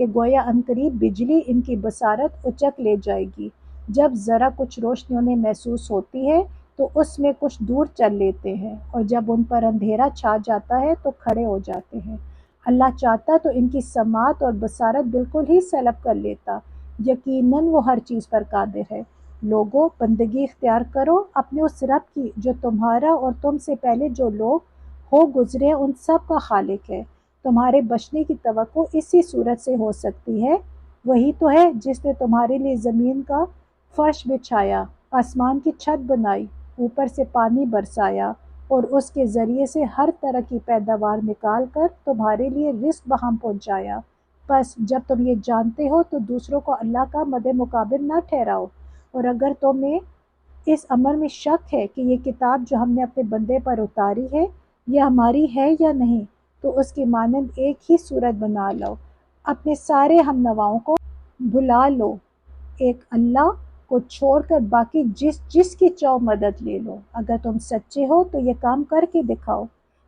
کہ گویا عنقریب بجلی ان کی بصارت اچک لے جائے گی۔ جب ذرا کچھ روشنی انہیں محسوس ہوتی ہے تو اس میں کچھ دور چل لیتے ہیں، اور جب ان پر اندھیرا چھا جاتا ہے تو کھڑے ہو جاتے ہیں۔ اللہ چاہتا تو ان کی سماعت اور بصارت بالکل ہی سلب کر لیتا۔ یقیناً وہ ہر چیز پر قادر ہے۔ لوگوں، بندگی اختیار کرو اپنے اس رب کی جو تمہارا اور تم سے پہلے جو لوگ ہو گزرے ان سب کا خالق ہے۔ تمہارے بچنے کی توقع اسی صورت سے ہو سکتی ہے، وہی تو ہے جس نے تمہارے لیے زمین کا فرش بچھایا، آسمان کی چھت بنائی، اوپر سے پانی برسایا اور اس کے ذریعے سے ہر طرح کی پیداوار نکال کر تمہارے لیے رزق بہم پہنچایا۔ بس جب تم یہ جانتے ہو تو دوسروں کو اللہ کا مد مقابل نہ ٹھہراؤ، اور اگر تمہیں اس امر میں شک ہے کہ یہ کتاب جو ہم نے اپنے بندے پر اتاری ہے یہ ہماری ہے یا نہیں، تو اس کی مانند ایک ہی صورت بنا لو، اپنے سارے ہم نواؤں کو بلا لو، ایک اللہ کو چھوڑ کر باقی جس کی چاہو مدد لے لو۔ اگر تم سچے ہو تو یہ کام کر کے دکھاؤ،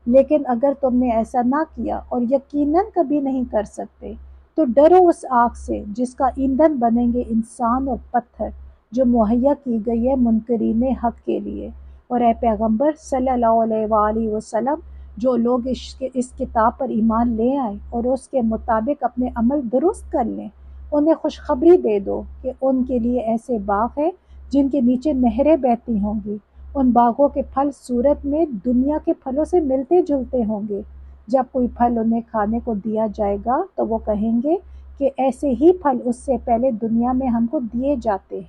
لیکن اگر تم نے ایسا نہ کیا اور یقیناً کبھی نہیں کر سکتے تو ڈرو اس آگ سے جس کا ایندھن بنیں گے انسان اور پتھر، جو مہیا کی گئی ہے منکرین حق کے لیے۔ اور اے پیغمبر صلی اللہ علیہ وآلہ وسلم، جو لوگ اس کتاب پر ایمان لے آئیں اور اس کے مطابق اپنے عمل درست کر لیں، انہیں خوشخبری دے دو کہ ان کے لیے ایسے باغ ہیں جن کے نیچے نہریں بہتی ہوں گی۔ ان باغوں کے پھل صورت میں دنیا کے پھلوں سے ملتے جلتے ہوں گے۔ جب کوئی پھل انہیں کھانے کو دیا جائے گا تو وہ کہیں گے کہ ایسے ہی پھل اس سے پہلے دنیا میں ہم کو دیے جاتے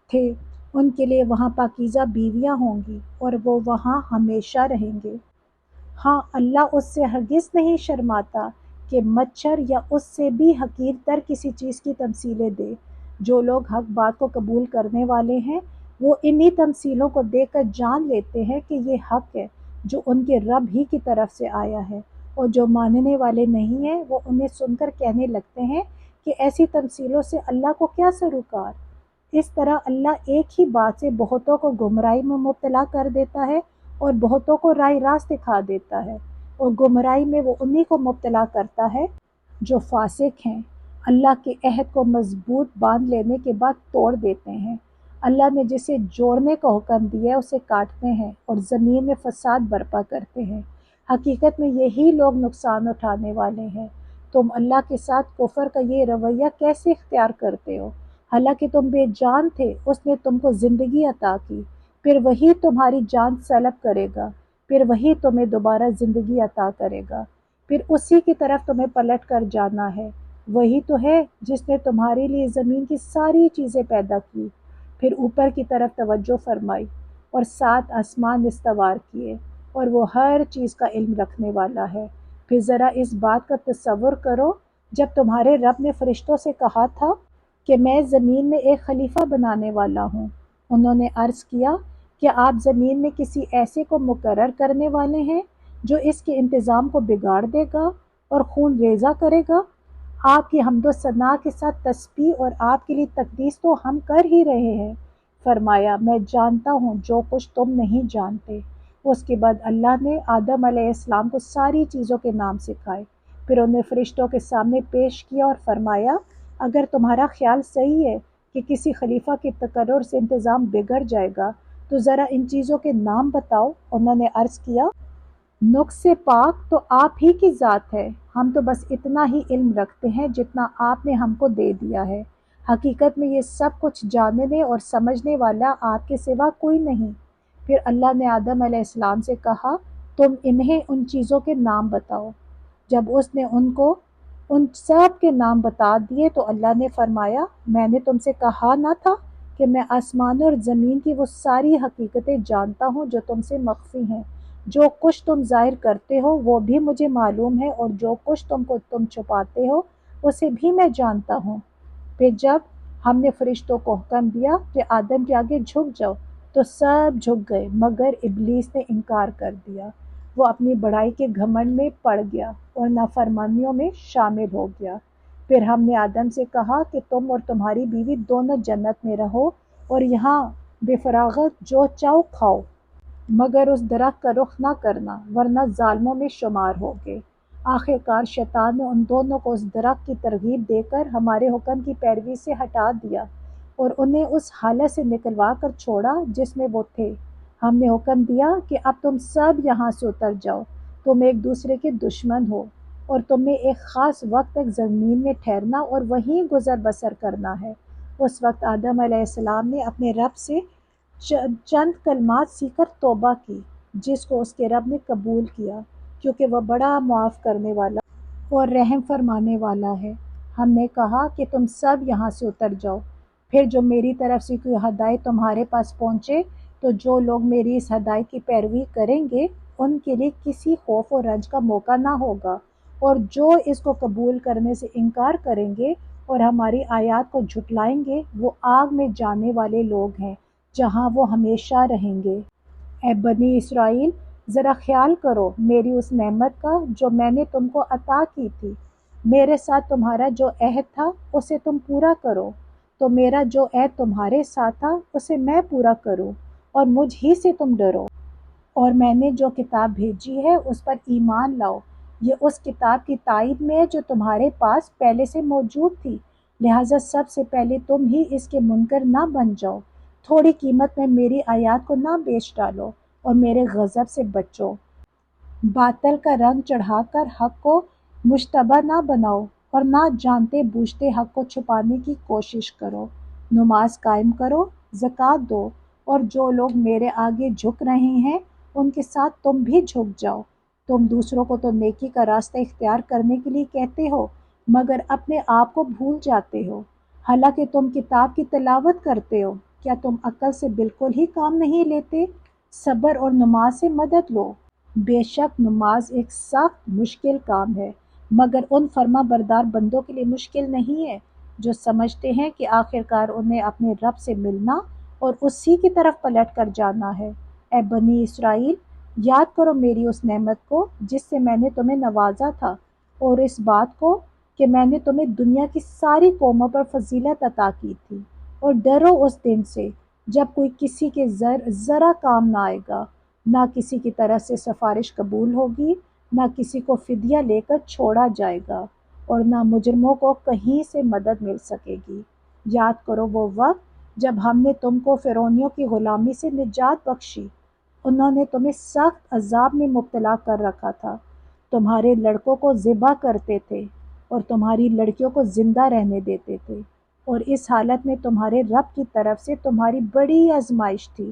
تھے۔ ان کے لیے وہاں پاکیزہ بیویاں ہوں گی اور وہ وہاں ہمیشہ رہیں گے۔ ہاں، اللہ اس سے ہرگز نہیں شرماتا کہ مچھر یا اس سے بھی حقیر تر کسی چیز کی تمثیلیں دے۔ جو لوگ حق بات کو قبول کرنے والے ہیں وہ انہی تمثیلوں کو دیکھ کر جان لیتے ہیں کہ یہ حق ہے جو ان کے رب ہی کی طرف سے آیا ہے، اور جو ماننے والے نہیں ہیں وہ انہیں سن کر کہنے لگتے ہیں کہ ایسی تمثیلوں سے اللہ کو کیا سروکار۔ اس طرح اللہ ایک ہی بات سے بہتوں کو گمراہی میں مبتلا کر دیتا ہے اور بہتوں کو راہ راست دکھا دیتا ہے، اور گمراہی میں وہ انہی کو مبتلا کرتا ہے جو فاسق ہیں، اللہ کے عہد کو مضبوط باندھ لینے کے بعد توڑ دیتے ہیں۔ اللہ نے جسے جوڑنے کا حکم دیا ہے اسے کاٹتے ہیں اور زمین میں فساد برپا کرتے ہیں۔ حقیقت میں یہی لوگ نقصان اٹھانے والے ہیں۔ تم اللہ کے ساتھ کفر کا یہ رویہ کیسے اختیار کرتے ہو؟ حالانکہ تم بے جان تھے، اس نے تم کو زندگی عطا کی، پھر وہی تمہاری جان سلب کرے گا، پھر وہی تمہیں دوبارہ زندگی عطا کرے گا، پھر اسی کی طرف تمہیں پلٹ کر جانا ہے۔ وہی تو ہے جس نے تمہارے لیے زمین کی ساری چیزیں پیدا کی، پھر اوپر کی طرف توجہ فرمائی اور 7 آسمان استوار کیے، اور وہ ہر چیز کا علم رکھنے والا ہے۔ پھر ذرا اس بات کا تصور کرو جب تمہارے رب نے فرشتوں سے کہا تھا کہ میں زمین میں ایک خلیفہ بنانے والا ہوں۔ انہوں نے عرض کیا کہ آپ زمین میں کسی ایسے کو مقرر کرنے والے ہیں جو اس کے انتظام کو بگاڑ دے گا اور خون ریزہ کرے گا۔ آپ کی حمد و ثنا کے ساتھ تسبیح اور آپ کے لیے تقدیس تو ہم کر ہی رہے ہیں۔ فرمایا، میں جانتا ہوں جو کچھ تم نہیں جانتے۔ اس کے بعد اللہ نے آدم علیہ السلام کو ساری چیزوں کے نام سکھائے، پھر انہیں فرشتوں کے سامنے پیش کیا اور فرمایا، اگر تمہارا خیال صحیح ہے کہ کسی خلیفہ کے تقرر سے انتظام بگڑ جائے گا تو ذرا ان چیزوں کے نام بتاؤ۔ انہوں نے عرض کیا، نقص سے پاک تو آپ ہی کی ذات ہے، ہم تو بس اتنا ہی علم رکھتے ہیں جتنا آپ نے ہم کو دے دیا ہے۔ حقیقت میں یہ سب کچھ جاننے اور سمجھنے والا آپ کے سوا کوئی نہیں۔ پھر اللہ نے آدم علیہ السلام سے کہا، تم انہیں ان چیزوں کے نام بتاؤ۔ جب اس نے ان کو ان سب کے نام بتا دیے تو اللہ نے فرمایا، میں نے تم سے کہا نہ تھا کہ میں آسمان اور زمین کی وہ ساری حقیقتیں جانتا ہوں جو تم سے مخفی ہیں۔ جو کچھ تم ظاہر کرتے ہو وہ بھی مجھے معلوم ہے، اور جو کچھ تم چھپاتے ہو اسے بھی میں جانتا ہوں۔ پھر جب ہم نے فرشتوں کو حکم دیا کہ آدم کے آگے جھک جاؤ تو سب جھک گئے مگر ابلیس نے انکار کر دیا۔ وہ اپنی بڑائی کے گھمنڈ میں پڑ گیا اور نافرمانیوں میں شامل ہو گیا۔ پھر ہم نے آدم سے کہا کہ تم اور تمہاری بیوی دونوں جنت میں رہو اور یہاں بے فراغت جو چاہو کھاؤ، مگر اس درخت کا رخ نہ کرنا ورنہ ظالموں میں شمار ہوگے۔ آخر کار شیطان نے ان دونوں کو اس درخت کی ترغیب دے کر ہمارے حکم کی پیروی سے ہٹا دیا اور انہیں اس حالت سے نکلوا کر چھوڑا جس میں وہ تھے۔ ہم نے حکم دیا کہ اب تم سب یہاں سے اتر جاؤ، تم ایک دوسرے کے دشمن ہو اور تمہیں ایک خاص وقت تک زمین میں ٹھہرنا اور وہیں گزر بسر کرنا ہے۔ اس وقت آدم علیہ السلام نے اپنے رب سے چند کلمات سیکھ کر توبہ کی، جس کو اس کے رب نے قبول کیا، کیونکہ وہ بڑا معاف کرنے والا اور رحم فرمانے والا ہے۔ ہم نے کہا کہ تم سب یہاں سے اتر جاؤ، پھر جو میری طرف سے کوئی ہدایت تمہارے پاس پہنچے تو جو لوگ میری اس ہدایت کی پیروی کریں گے ان کے لیے کسی خوف و رنج کا موقع نہ ہوگا، اور جو اس کو قبول کرنے سے انکار کریں گے اور ہماری آیات کو جھٹلائیں گے وہ آگ میں جانے والے لوگ ہیں جہاں وہ ہمیشہ رہیں گے۔ اے بنی اسرائیل، ذرا خیال کرو میری اس نعمت کا جو میں نے تم کو عطا کی تھی۔ میرے ساتھ تمہارا جو عہد تھا اسے تم پورا کرو، تو میرا جو عہد تمہارے ساتھ تھا اسے میں پورا کروں، اور مجھ ہی سے تم ڈرو، اور میں نے جو کتاب بھیجی ہے اس پر ایمان لاؤ۔ یہ اس کتاب کی تائید میں ہے جو تمہارے پاس پہلے سے موجود تھی، لہٰذا سب سے پہلے تم ہی اس کے منکر نہ بن جاؤ۔ تھوڑی قیمت میں میری آیات کو نہ بیچ ڈالو اور میرے غضب سے بچو۔ باطل کا رنگ چڑھا کر حق کو مشتبہ نہ بناؤ اور نہ جانتے بوجھتے حق کو چھپانے کی کوشش کرو۔ نماز قائم کرو، زکوٰۃ دو، اور جو لوگ میرے آگے جھک رہے ہیں ان کے ساتھ تم بھی جھک جاؤ۔ تم دوسروں کو تو نیکی کا راستہ اختیار کرنے کے لیے کہتے ہو مگر اپنے آپ کو بھول جاتے ہو۔ حالانکہ تم کتاب کی تلاوت کرتے ہو، کیا تم عقل سے بالکل ہی کام نہیں لیتے؟ صبر اور نماز سے مدد لو۔ بے شک نماز ایک سخت مشکل کام ہے، مگر ان فرما بردار بندوں کے لیے مشکل نہیں ہے جو سمجھتے ہیں کہ آخر کار انہیں اپنے رب سے ملنا اور اسی کی طرف پلٹ کر جانا ہے۔ اے بنی اسرائیل، یاد کرو میری اس نعمت کو جس سے میں نے تمہیں نوازا تھا، اور اس بات کو کہ میں نے تمہیں دنیا کی ساری قوموں پر فضیلت عطا کی تھی، اور ڈرو اس دن سے جب کوئی کسی کے ذرا کام نہ آئے گا، نہ کسی کی طرف سے سفارش قبول ہوگی، نہ کسی کو فدیہ لے کر چھوڑا جائے گا، اور نہ مجرموں کو کہیں سے مدد مل سکے گی۔ یاد کرو وہ وقت جب ہم نے تم کو فرعونیوں کی غلامی سے نجات بخشی، انہوں نے تمہیں سخت عذاب میں مبتلا کر رکھا تھا، تمہارے لڑکوں کو ذبح کرتے تھے اور تمہاری لڑکیوں کو زندہ رہنے دیتے تھے، اور اس حالت میں تمہارے رب کی طرف سے تمہاری بڑی آزمائش تھی۔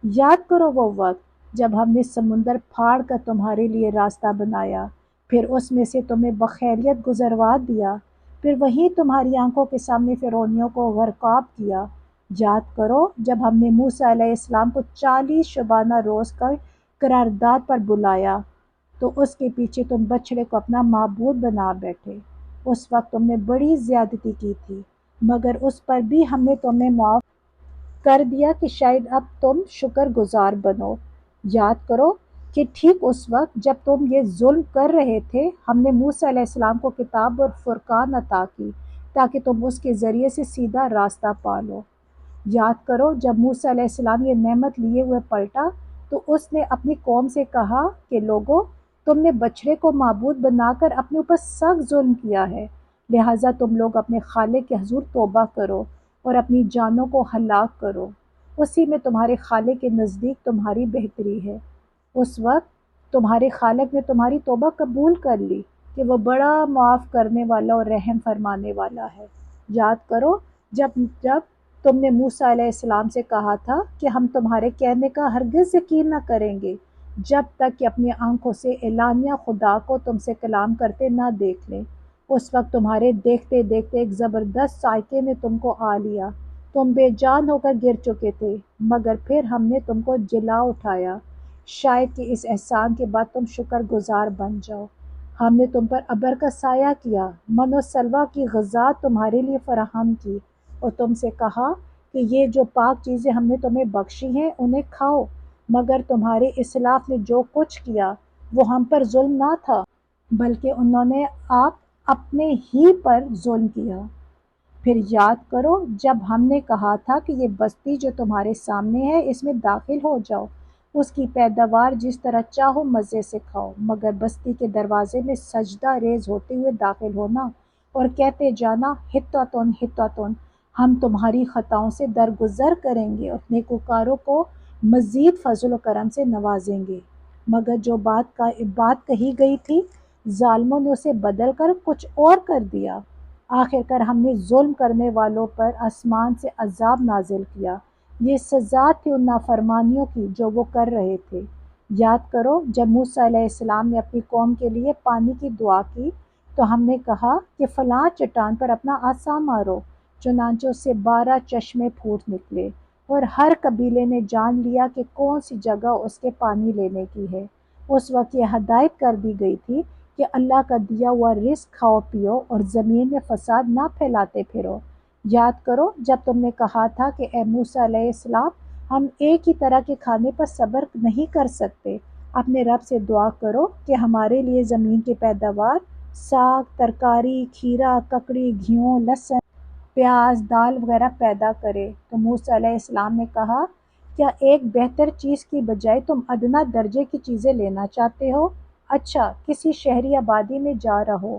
یاد کرو وہ وقت جب ہم نے سمندر پھاڑ کر تمہارے لیے راستہ بنایا، پھر اس میں سے تمہیں بخیریت گزروا دیا، پھر وہیں تمہاری آنکھوں کے سامنے فرعونیوں کو غرقاب کیا۔ یاد کرو جب ہم نے موسیٰ علیہ السلام کو 40 شبانہ روز کا قرارداد پر بلایا تو اس کے پیچھے تم بچڑے کو اپنا معبود بنا بیٹھے۔ اس وقت تم نے بڑی زیادتی کی تھی، مگر اس پر بھی ہم نے تمہیں معاف کر دیا کہ شاید اب تم شکر گزار بنو۔ یاد کرو کہ ٹھیک اس وقت جب تم یہ ظلم کر رہے تھے ہم نے موسیٰ علیہ السلام کو کتاب اور فرقان عطا کی تاکہ تم اس کے ذریعے سے سیدھا راستہ پا لو۔ یاد کرو جب موسیٰ علیہ السلام یہ نعمت لیے ہوئے پلٹا تو اس نے اپنی قوم سے کہا کہ لوگو، تم نے بچڑے کو معبود بنا کر اپنے اوپر سخت ظلم کیا ہے، لہٰذا تم لوگ اپنے خالق کے حضور توبہ کرو اور اپنی جانوں کو ہلاک کرو، اسی میں تمہارے خالق کے نزدیک تمہاری بہتری ہے۔ اس وقت تمہارے خالق نے تمہاری توبہ قبول کر لی کہ وہ بڑا معاف کرنے والا اور رحم فرمانے والا ہے۔ یاد کرو جب تم نے موسیٰ علیہ السلام سے کہا تھا کہ ہم تمہارے کہنے کا ہرگز یقین نہ کریں گے جب تک کہ اپنی آنکھوں سے اعلانیہ خدا کو تم سے کلام کرتے نہ دیکھ لیں۔ اس وقت تمہارے دیکھتے دیکھتے ایک زبردست صاعقے نے تم کو آ لیا، تم بے جان ہو کر گر چکے تھے، مگر پھر ہم نے تم کو جلا اٹھایا، شاید کہ اس احسان کے بعد تم شکر گزار بن جاؤ۔ ہم نے تم پر ابر کا سایہ کیا، من و سلوہ کی غذا تمہارے لیے فراہم کی، اور تم سے کہا کہ یہ جو پاک چیزیں ہم نے تمہیں بخشی ہیں انہیں کھاؤ، مگر تمہارے اسلاف نے جو کچھ کیا وہ ہم پر ظلم نہ تھا بلکہ انہوں نے آپ اپنے ہی پر ظلم کیا۔ پھر یاد کرو جب ہم نے کہا تھا کہ یہ بستی جو تمہارے سامنے ہے اس میں داخل ہو جاؤ، اس کی پیداوار جس طرح چاہو مزے سے کھاؤ، مگر بستی کے دروازے میں سجدہ ریز ہوتے ہوئے داخل ہونا اور کہتے جانا حطۃ حطۃ، ہم تمہاری خطاؤں سے درگزر کریں گے اور نیکوکاروں کو مزید فضل و کرم سے نوازیں گے۔ مگر جو بات کہی گئی تھی، ظالموں نے اسے بدل کر کچھ اور کر دیا۔ آخر کار ہم نے ظلم کرنے والوں پر آسمان سے عذاب نازل کیا، یہ سزا تھی ان نافرمانیوں کی جو وہ کر رہے تھے۔ یاد کرو جب موسیٰ علیہ السلام نے اپنی قوم کے لیے پانی کی دعا کی تو ہم نے کہا کہ فلاں چٹان پر اپنا عصا مارو، چنانچہ اس سے 12 چشمے پھوٹ نکلے، اور ہر قبیلے نے جان لیا کہ کون سی جگہ اس کے پانی لینے کی ہے۔ اس وقت یہ ہدایت کر دی گئی تھی کہ اللہ کا دیا ہوا رزق کھاؤ پیو اور زمین میں فساد نہ پھیلاتے پھرو۔ یاد کرو جب تم نے کہا تھا کہ اے موسیٰ علیہ السلام، ہم ایک ہی طرح کے کھانے پر صبر نہیں کر سکتے، اپنے رب سے دعا کرو کہ ہمارے لیے زمین کی پیداوار، ساگ، ترکاری، کھیرا، ککڑی، گھیوں، لہسن، پیاز، دال وغیرہ پیدا کرے۔ تو موسیٰ علیہ السلام نے کہا، کیا ایک بہتر چیز کی بجائے تم ادنیٰ درجے کی چیزیں لینا چاہتے ہو؟ اچھا، کسی شہری آبادی میں جا رہو،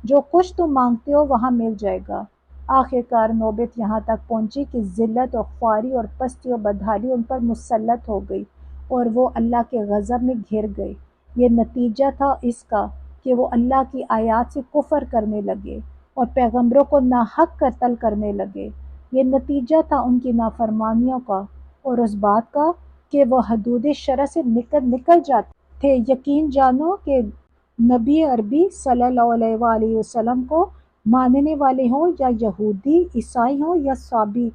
جو کچھ تم مانگتے ہو وہاں مل جائے گا۔ آخر کار نوبت یہاں تک پہنچی کہ ذلت اور خواری اور پستی اور بدحالی ان پر مسلط ہو گئی اور وہ اللہ کے غضب میں گھر گئے۔ یہ نتیجہ تھا اس کا کہ وہ اللہ کی آیات سے کفر کرنے لگے اور پیغمبروں کو ناحق قتل کرنے لگے۔ یہ نتیجہ تھا ان کی نافرمانیوں کا اور اس بات کا کہ وہ حدود شرع سے نکل جاتے تھے۔ یقین جانو کہ نبی عربی صلی اللہ علیہ وآلہ وسلم کو ماننے والے ہوں یا یہودی، عیسائی ہوں یا صابی،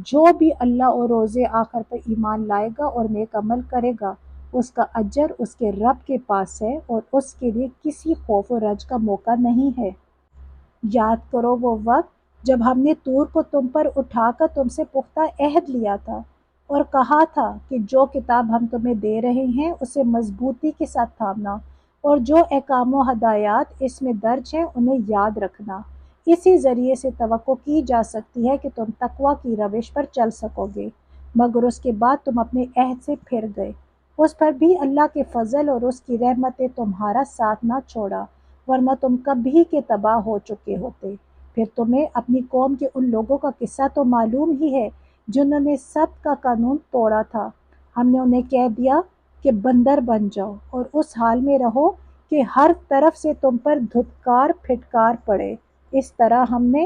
جو بھی اللہ اور روز آخر پر ایمان لائے گا اور نیک عمل کرے گا، اس کا اجر اس کے رب کے پاس ہے اور اس کے لیے کسی خوف و رنج کا موقع نہیں ہے۔ یاد کرو وہ وقت جب ہم نے طور کو تم پر اٹھا کر تم سے پختہ عہد لیا تھا اور کہا تھا کہ جو کتاب ہم تمہیں دے رہے ہیں اسے مضبوطی کے ساتھ تھامنا اور جو احکام و ہدایات اس میں درج ہیں انہیں یاد رکھنا۔ اسی ذریعے سے توقع کی جا سکتی ہے کہ تم تقویٰ کی روش پر چل سکو گے، مگر اس کے بعد تم اپنے عہد سے پھر گئے۔ اس پر بھی اللہ کے فضل اور اس کی رحمت نے تمہارا ساتھ نہ چھوڑا، ورنہ تم کبھی کے تباہ ہو چکے ہوتے۔ پھر تمہیں اپنی قوم کے ان لوگوں کا قصہ تو معلوم ہی ہے جنہوں نے سبت کا قانون توڑا تھا۔ ہم نے انہیں کہہ دیا کہ بندر بن جاؤ اور اس حال میں رہو کہ ہر طرف سے تم پر دھتکار پھٹکار پڑے۔ اس طرح ہم نے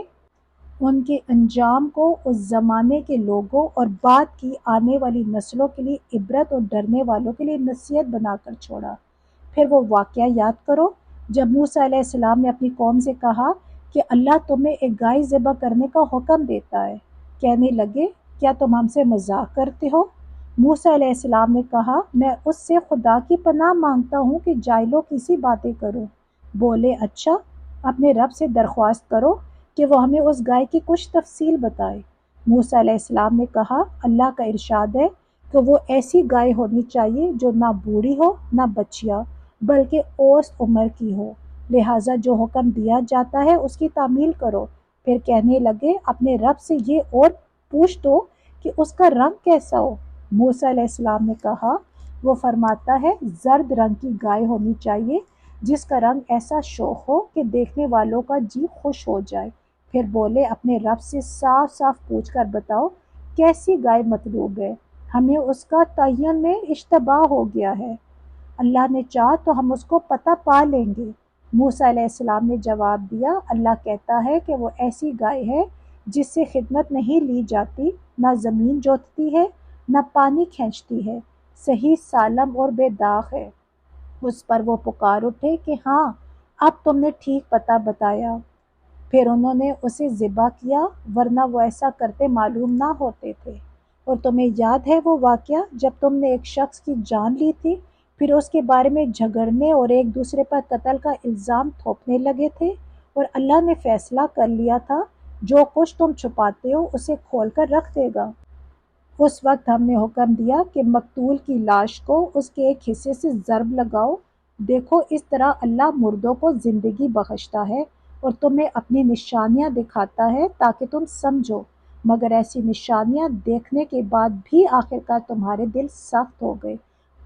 ان کے انجام کو اس زمانے کے لوگوں اور بعد کی آنے والی نسلوں کے لیے عبرت اور ڈرنے والوں کے لیے نصیحت بنا کر چھوڑا۔ پھر وہ واقعہ یاد کرو جب موسیٰ علیہ السلام نے اپنی قوم سے کہا کہ اللہ تمہیں ایک گائے ذبح کرنے کا حکم دیتا ہے۔ کہنے لگے، کیا تم ہم سے مذاق کرتے ہو؟ موسیٰ علیہ السلام نے کہا، میں اس سے خدا کی پناہ مانگتا ہوں کہ جاہلوں کی سی باتیں کروں۔ بولے، اچھا، اپنے رب سے درخواست کرو کہ وہ ہمیں اس گائے کی کچھ تفصیل بتائے۔ موسیٰ علیہ السلام نے کہا، اللہ کا ارشاد ہے کہ وہ ایسی گائے ہونی چاہیے جو نہ بوڑھی ہو نہ بچیا، بلکہ اوسط عمر کی ہو، لہٰذا جو حکم دیا جاتا ہے اس کی تعمیل کرو۔ پھر کہنے لگے، اپنے رب سے یہ اور پوچھ دو کہ اس کا رنگ کیسا ہو۔ موسیٰ علیہ السلام نے کہا، وہ فرماتا ہے زرد رنگ کی گائے ہونی چاہیے جس کا رنگ ایسا شوخ ہو کہ دیکھنے والوں کا جی خوش ہو جائے۔ پھر بولے، اپنے رب سے صاف صاف پوچھ کر بتاؤ کیسی گائے مطلوب ہے، ہمیں اس کا تعین میں اشتباہ ہو گیا ہے، اللہ نے چاہا تو ہم اس کو پتہ پا لیں گے۔ موسیٰ علیہ السلام نے جواب دیا، اللہ کہتا ہے کہ وہ ایسی گائے ہے جس سے خدمت نہیں لی جاتی، نہ زمین جوتتی ہے نہ پانی کھینچتی ہے، صحیح سالم اور بے داغ ہے۔ اس پر وہ پکار اٹھے کہ ہاں، اب تم نے ٹھیک پتہ بتایا۔ پھر انہوں نے اسے ذبح کیا، ورنہ وہ ایسا کرتے معلوم نہ ہوتے تھے۔ اور تمہیں یاد ہے وہ واقعہ جب تم نے ایک شخص کی جان لی تھی، پھر اس کے بارے میں جھگڑنے اور ایک دوسرے پر قتل کا الزام تھوپنے لگے تھے، اور اللہ نے فیصلہ کر لیا تھا جو کچھ تم چھپاتے ہو اسے کھول کر رکھ دے گا۔ اس وقت ہم نے حکم دیا کہ مقتول کی لاش کو اس کے ایک حصے سے ضرب لگاؤ۔ دیکھو اس طرح اللہ مردوں کو زندگی بخشتا ہے اور تمہیں اپنی نشانیاں دکھاتا ہے تاکہ تم سمجھو، مگر ایسی نشانیاں دیکھنے کے بعد بھی آخرکار تمہارے دل سخت ہو گئے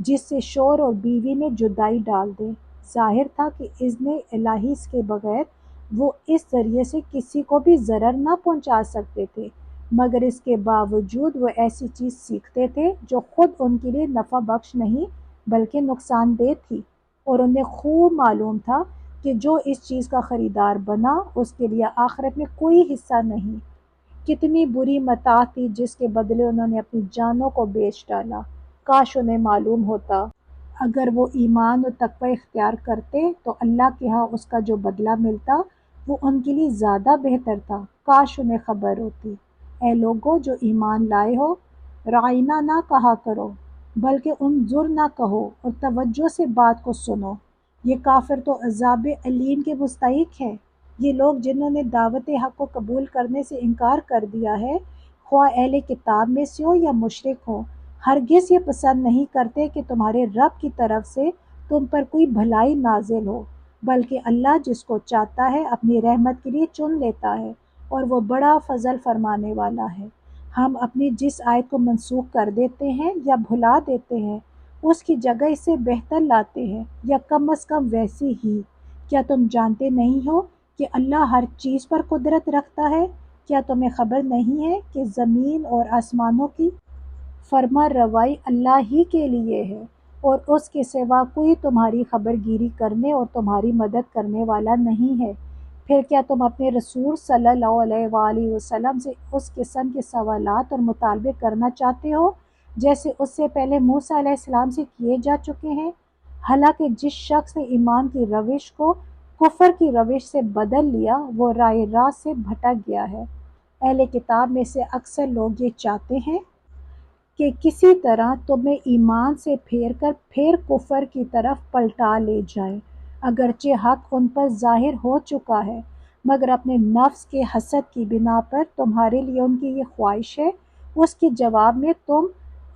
جس سے شوہر اور بیوی میں جدائی ڈال دے۔ ظاہر تھا کہ اذن الہی کے بغیر وہ اس ذریعے سے کسی کو بھی ضرر نہ پہنچا سکتے تھے، مگر اس کے باوجود وہ ایسی چیز سیکھتے تھے جو خود ان کے لیے نفع بخش نہیں بلکہ نقصان دہ تھی، اور انہیں خوب معلوم تھا کہ جو اس چیز کا خریدار بنا اس کے لیے آخرت میں کوئی حصہ نہیں۔ کتنی بری متاع تھی جس کے بدلے انہوں نے اپنی جانوں کو بیچ ڈالا۔ کاش انہیں معلوم ہوتا، اگر وہ ایمان اور تقوی اختیار کرتے تو اللہ کے ہاں اس کا جو بدلہ ملتا وہ ان کے لیے زیادہ بہتر تھا۔ کاش انہیں خبر ہوتی۔ اے لوگو جو ایمان لائے ہو، رائنا نہ کہا کرو بلکہ انظر نہ کہو اور توجہ سے بات کو سنو، یہ کافر تو عذاب علیم کے مستحق ہے۔ یہ لوگ جنہوں نے دعوت حق کو قبول کرنے سے انکار کر دیا ہے، خواہ اہل کتاب میں سے ہو یا مشرک ہو، ہرگز یہ پسند نہیں کرتے کہ تمہارے رب کی طرف سے تم پر کوئی بھلائی نازل ہو، بلکہ اللہ جس کو چاہتا ہے اپنی رحمت کے لیے چن لیتا ہے، اور وہ بڑا فضل فرمانے والا ہے۔ ہم اپنی جس آیت کو منسوخ کر دیتے ہیں یا بھلا دیتے ہیں اس کی جگہ اس سے بہتر لاتے ہیں، یا کم از کم ویسی ہی۔ کیا تم جانتے نہیں ہو کہ اللہ ہر چیز پر قدرت رکھتا ہے؟ کیا تمہیں خبر نہیں ہے کہ زمین اور آسمانوں کی فرما روائی اللہ ہی کے لیے ہے، اور اس کے سوا کوئی تمہاری خبر گیری کرنے اور تمہاری مدد کرنے والا نہیں ہے؟ پھر کیا تم اپنے رسول صلی اللہ علیہ وآلہ وسلم سے اس قسم کے سوالات اور مطالبے کرنا چاہتے ہو جیسے اس سے پہلے موسیٰ علیہ السلام سے کیے جا چکے ہیں؟ حالانکہ جس شخص نے ایمان کی روش کو کفر کی روش سے بدل لیا وہ راہ راست سے بھٹک گیا ہے۔ اہل کتاب میں سے اکثر لوگ یہ چاہتے ہیں کہ کسی طرح تمہیں ایمان سے پھیر کر پھر کفر کی طرف پلٹا لے جائیں، اگرچہ حق ان پر ظاہر ہو چکا ہے، مگر اپنے نفس کے حسد کی بنا پر تمہارے لیے ان کی یہ خواہش ہے۔ اس کے جواب میں تم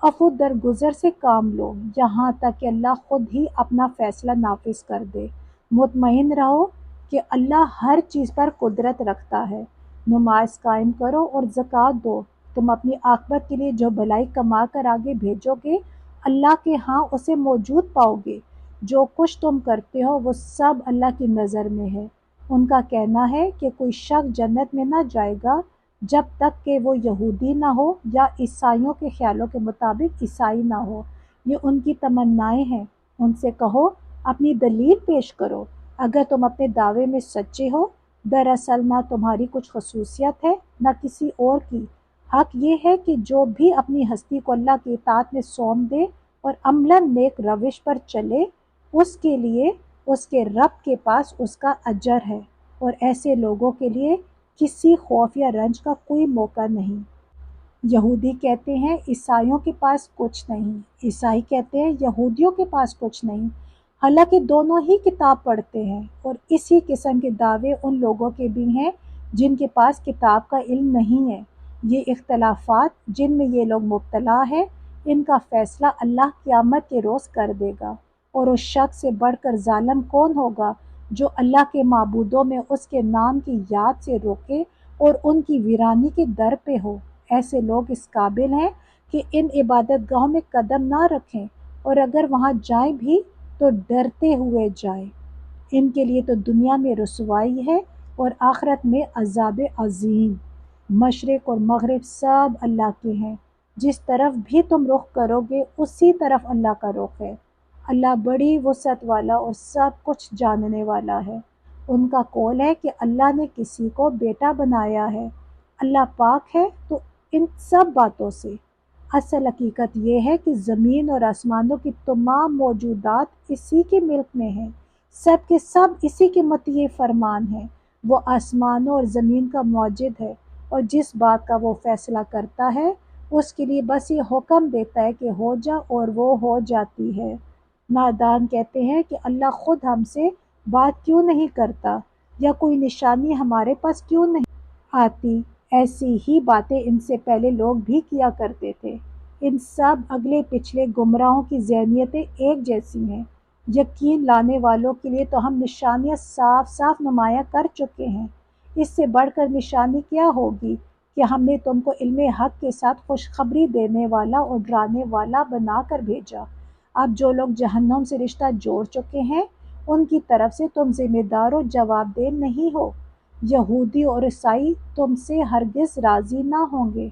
عفو درگزر سے کام لو یہاں تک کہ اللہ خود ہی اپنا فیصلہ نافذ کر دے۔ مطمئن رہو کہ اللہ ہر چیز پر قدرت رکھتا ہے۔ نماز قائم کرو اور زکوٰۃ دو، تم اپنی عاقبت کے لیے جو بھلائی کما کر آگے بھیجو گے اللہ کے ہاں اسے موجود پاؤ گے۔ جو کچھ تم کرتے ہو وہ سب اللہ کی نظر میں ہے۔ ان کا کہنا ہے کہ کوئی شخص جنت میں نہ جائے گا جب تک کہ وہ یہودی نہ ہو یا عیسائیوں کے خیالوں کے مطابق عیسائی نہ ہو۔ یہ ان کی تمنائیں ہیں۔ ان سے کہو اپنی دلیل پیش کرو اگر تم اپنے دعوے میں سچے ہو۔ دراصل نہ تمہاری کچھ خصوصیت ہے نہ کسی اور کی، حق یہ ہے کہ جو بھی اپنی ہستی کو اللہ کی اطاعت میں سونپ دے اور عملاً نیک روش پر چلے اس کے لیے اس کے رب کے پاس اس کا اجر ہے، اور ایسے لوگوں کے لیے کسی خوف یا رنج کا کوئی موقع نہیں۔ یہودی کہتے ہیں عیسائیوں کے پاس کچھ نہیں، عیسائی کہتے ہیں یہودیوں کے پاس کچھ نہیں، حالانکہ دونوں ہی کتاب پڑھتے ہیں، اور اسی قسم کے دعوے ان لوگوں کے بھی ہیں جن کے پاس کتاب کا علم نہیں ہے۔ یہ اختلافات جن میں یہ لوگ مبتلا ہے ان کا فیصلہ اللہ قیامت کے روز کر دے گا، اور اس شخص سے بڑھ کر ظالم کون ہوگا جو اللہ کے معبودوں میں اس کے نام کی یاد سے روکے اور ان کی ویرانی کے در پہ ہو۔ ایسے لوگ اس قابل ہیں کہ ان عبادت گاہوں میں قدم نہ رکھیں، اور اگر وہاں جائیں بھی تو ڈرتے ہوئے جائیں۔ ان کے لیے تو دنیا میں رسوائی ہے اور آخرت میں عذاب عظیم۔ مشرق اور مغرب سب اللہ کے ہیں، جس طرف بھی تم رخ کرو گے اسی طرف اللہ کا رخ ہے۔ اللہ بڑی وسعت والا اور سب کچھ جاننے والا ہے۔ ان کا قول ہے کہ اللہ نے کسی کو بیٹا بنایا ہے، اللہ پاک ہے تو ان سب باتوں سے۔ اصل حقیقت یہ ہے کہ زمین اور آسمانوں کی تمام موجودات اسی کے ملک میں ہیں، سب کے سب اسی کے مطیع فرمان ہیں۔ وہ آسمانوں اور زمین کا موجد ہے، اور جس بات کا وہ فیصلہ کرتا ہے اس کے لیے بس یہ حکم دیتا ہے کہ ہو جا، اور وہ ہو جاتی ہے۔ نادان کہتے ہیں کہ اللہ خود ہم سے بات کیوں نہیں کرتا، یا کوئی نشانی ہمارے پاس کیوں نہیں آتی۔ ایسی ہی باتیں ان سے پہلے لوگ بھی کیا کرتے تھے۔ ان سب اگلے پچھلے گمراہوں کی ذہنیتیں ایک جیسی ہیں۔ یقین لانے والوں کے لیے تو ہم نشانیاں صاف صاف نمایاں کر چکے ہیں۔ اس سے بڑھ کر نشانی کیا ہوگی کہ ہم نے تم کو علم حق کے ساتھ خوشخبری دینے والا اور ڈرانے والا بنا کر بھیجا۔ اب جو لوگ جہنم سے رشتہ جوڑ چکے ہیں ان کی طرف سے تم ذمہ دار و جواب دہ نہیں ہو۔ یہودی اور عیسائی تم سے ہرگز راضی نہ ہوں گے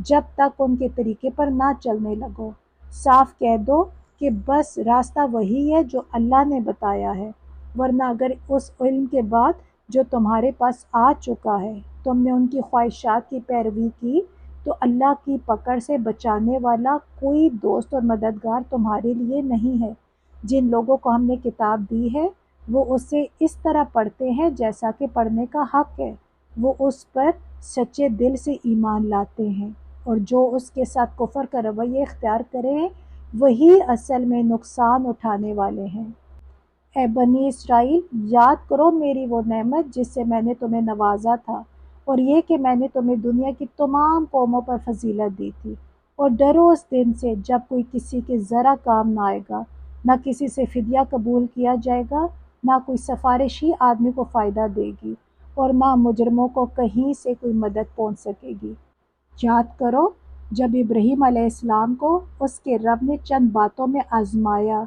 جب تک ان کے طریقے پر نہ چلنے لگو۔ صاف کہہ دو کہ بس راستہ وہی ہے جو اللہ نے بتایا ہے، ورنہ اگر اس علم کے بعد جو تمہارے پاس آ چکا ہے تم نے ان کی خواہشات کی پیروی کی تو اللہ کی پکڑ سے بچانے والا کوئی دوست اور مددگار تمہارے لیے نہیں ہے۔ جن لوگوں کو ہم نے کتاب دی ہے وہ اسے اس طرح پڑھتے ہیں جیسا کہ پڑھنے کا حق ہے، وہ اس پر سچے دل سے ایمان لاتے ہیں، اور جو اس کے ساتھ کفر کا رویہ اختیار کرے ہیں وہی اصل میں نقصان اٹھانے والے ہیں۔ اے بنی اسرائیل، یاد کرو میری وہ نعمت جس سے میں نے تمہیں نوازا تھا، اور یہ کہ میں نے تمہیں دنیا کی تمام قوموں پر فضیلت دی تھی، اور ڈرو اس دن سے جب کوئی کسی کے ذرا کام نہ آئے گا، نہ کسی سے فدیہ قبول کیا جائے گا، نہ کوئی سفارش ہی آدمی کو فائدہ دے گی، اور نہ مجرموں کو کہیں سے کوئی مدد پہنچ سکے گی۔ یاد کرو جب ابراہیم علیہ السلام کو اس کے رب نے چند باتوں میں آزمایا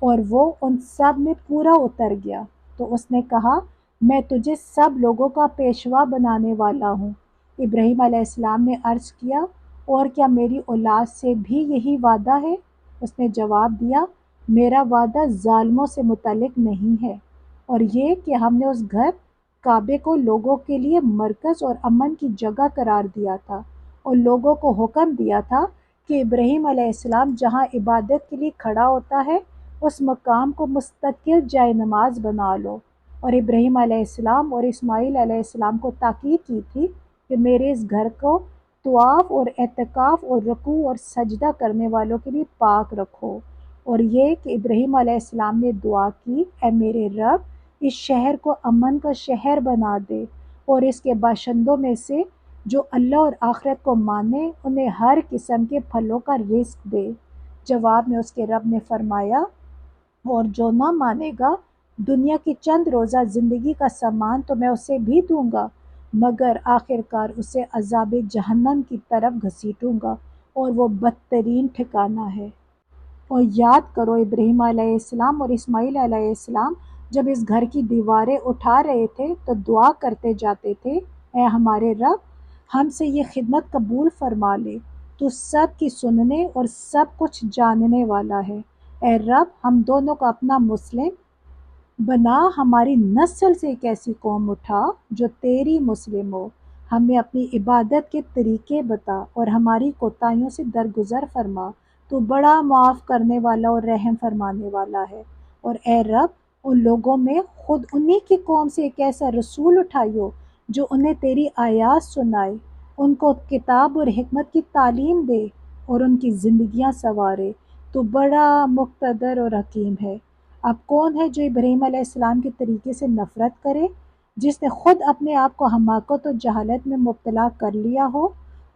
اور وہ ان سب میں پورا اتر گیا تو اس نے کہا میں تجھے سب لوگوں کا پیشوا بنانے والا ہوں۔ ابراہیم علیہ السلام نے عرض کیا اور کیا میری اولاد سے بھی یہی وعدہ ہے؟ اس نے جواب دیا میرا وعدہ ظالموں سے متعلق نہیں ہے، اور یہ کہ ہم نے اس گھر کعبے کو لوگوں کے لیے مرکز اور امن کی جگہ قرار دیا تھا، اور لوگوں کو حکم دیا تھا کہ ابراہیم علیہ السلام جہاں عبادت کے لیے کھڑا ہوتا ہے اس مقام کو مستقل جائے نماز بنا لو، اور ابراہیم علیہ السلام اور اسماعیل علیہ السلام کو تاکید کی تھی کہ میرے اس گھر کو طواف اور اعتکاف اور رکوع اور سجدہ کرنے والوں کے لیے پاک رکھو، اور یہ کہ ابراہیم علیہ السلام نے دعا کی اے میرے رب اس شہر کو امن کا شہر بنا دے، اور اس کے باشندوں میں سے جو اللہ اور آخرت کو مانے انہیں ہر قسم کے پھلوں کا رزق دے۔ جواب میں اس کے رب نے فرمایا اور جو نہ مانے گا دنیا کی چند روزہ زندگی کا سامان تو میں اسے بھی دوں گا، مگر آخرکار اسے عذاب جہنم کی طرف گھسیٹوں گا، اور وہ بدترین ٹھکانہ ہے۔ اور یاد کرو ابراہیم علیہ السلام اور اسماعیل علیہ السلام جب اس گھر کی دیواریں اٹھا رہے تھے تو دعا کرتے جاتے تھے اے ہمارے رب ہم سے یہ خدمت قبول فرما لے، تو سب کی سننے اور سب کچھ جاننے والا ہے۔ اے رب ہم دونوں کو اپنا مسلم بنا، ہماری نسل سے ایک ایسی قوم اٹھا جو تیری مسلم ہو، ہمیں اپنی عبادت کے طریقے بتا اور ہماری کوتاہیوں سے درگزر فرما، تو بڑا معاف کرنے والا اور رحم فرمانے والا ہے۔ اور اے رب ان لوگوں میں خود انہی کی قوم سے ایک ایسا رسول اٹھائیو جو انہیں تیری آیات سنائے، ان کو کتاب اور حکمت کی تعلیم دے اور ان کی زندگیاں سنوارے، تو بڑا مقتدر اور حکیم ہے۔ اب کون ہے جو ابراہیم علیہ السلام کے طریقے سے نفرت کرے، جس نے خود اپنے آپ کو حماقت اور جہالت میں مبتلا کر لیا ہو؟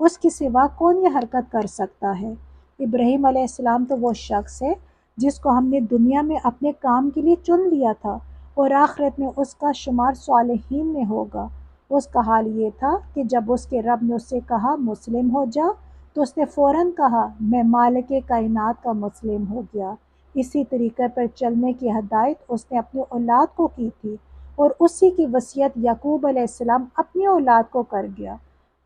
اس کے سوا کون یہ حرکت کر سکتا ہے؟ ابراہیم علیہ السلام تو وہ شخص ہے جس کو ہم نے دنیا میں اپنے کام کے لیے چن لیا تھا، اور آخرت میں اس کا شمار صالحین میں ہوگا۔ اس کا حال یہ تھا کہ جب اس کے رب نے اس سے کہا مسلم ہو جا تو اس نے فوراً کہا میں مالک کائنات کا مسلم ہو گیا۔ اسی طریقے پر چلنے کی ہدایت اس نے اپنی اولاد کو کی تھی، اور اسی کی وصیت یعقوب علیہ السلام اپنی اولاد کو کر گیا۔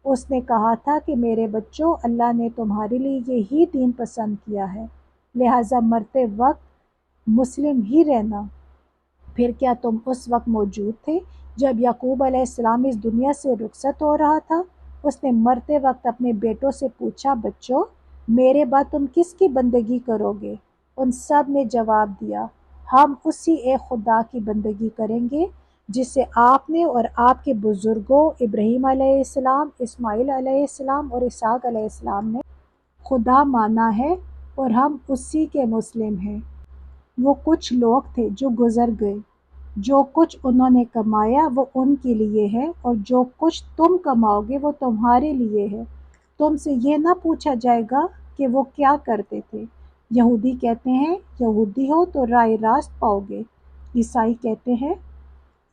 اس نے کہا تھا کہ میرے بچوں اللہ نے تمہارے لیے یہی دین پسند کیا ہے، لہٰذا مرتے وقت مسلم ہی رہنا۔ پھر کیا تم اس وقت موجود تھے جب یعقوب علیہ السلام اس دنیا سے رخصت ہو رہا تھا؟ اس نے مرتے وقت اپنے بیٹوں سے پوچھا بچوں میرے بعد تم کس کی بندگی کرو گے؟ ان سب نے جواب دیا ہم اسی ایک خدا کی بندگی کریں گے جس سے آپ نے اور آپ کے بزرگوں ابراہیم علیہ السلام، اسماعیل علیہ السلام اور اسحاق علیہ السلام نے خدا مانا ہے، اور ہم اسی کے مسلم ہیں۔ وہ کچھ لوگ تھے جو گزر گئے، جو کچھ انہوں نے کمایا وہ ان کے لیے ہے، اور جو کچھ تم کماؤ گے وہ تمہارے لیے ہے۔ تم سے یہ نہ پوچھا جائے گا کہ وہ کیا کرتے تھے۔ یہودی کہتے ہیں یہودی ہو تو راہ راست پاؤ گے، عیسائی کہتے ہیں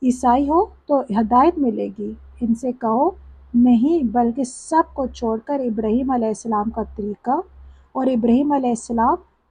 عیسائی ہو تو ہدایت ملے گی۔ ان سے کہو نہیں، بلکہ سب کو چھوڑ کر ابراہیم علیہ السلام کا طریقہ اور ابراہیم علیہ السلام